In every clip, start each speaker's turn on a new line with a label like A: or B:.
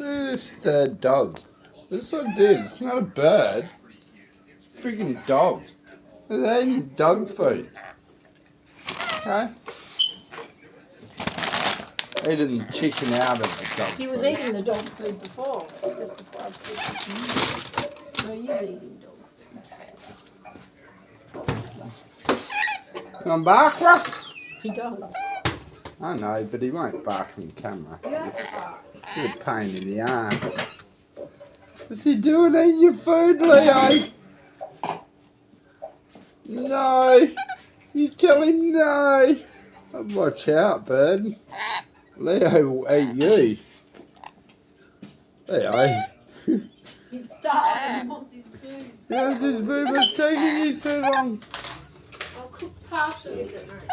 A: It's the dog. It's not dude. It's not a bird. It's a freaking dog. They're eating dog food. Okay? Eating chicken out of the dog
B: He
A: food.
B: was eating the dog food before, just before I put it. No, he's eating dog.
A: Come back, Rock?
B: He does.
A: I know, but he won't bark on camera.
B: You have to bark.
A: It's a pain in the ass. What's he doing eating your food, Leo? No. You tell him no. Oh, watch out, bird. Leo will eat you. Leo.
B: He's starving. He wants his food.
A: Yeah, this food was taking you so long.
B: I'll cook pasta with it, mate.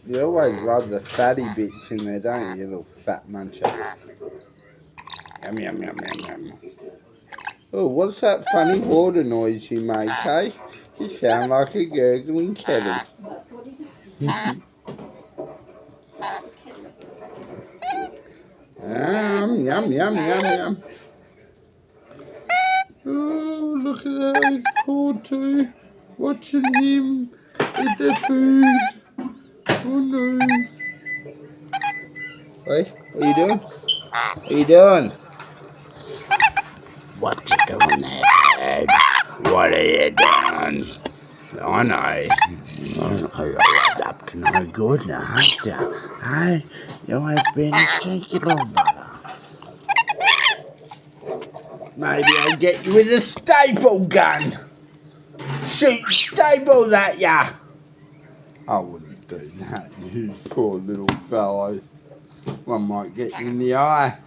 A: You always love the fatty bits in there, don't you, little fat muncher? Yum, yum, yum, yum, yum. Oh, what's that funny water noise you make, eh? You sound like a gurgling kettle.
B: That's what he did.
A: Yum, yum, yum, yum, yum. Oh, look at that, he's poor too. Watching him eat the food. Oh no. Hey, what are you doing? What are you doing? What you doing there, Dad? What are you doing? I know. You're up to no good now, aren't you? Hey, you always been a cheeky little brother. Maybe I'll get you with a staple gun. Shoot staples at ya. I wouldn't do that, you poor little fellow. One might get you in the eye.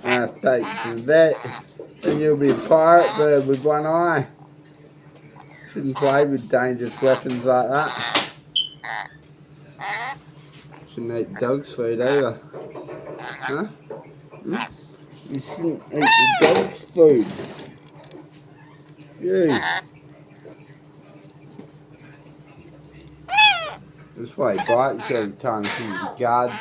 A: I'll take you to the vet. Then you'll be a pirate bird with one eye. Shouldn't play with dangerous weapons like that. Shouldn't eat dog's food either. Huh? Hmm? You shouldn't eat the dog's food. You. That's why he bites every time he's in the guard.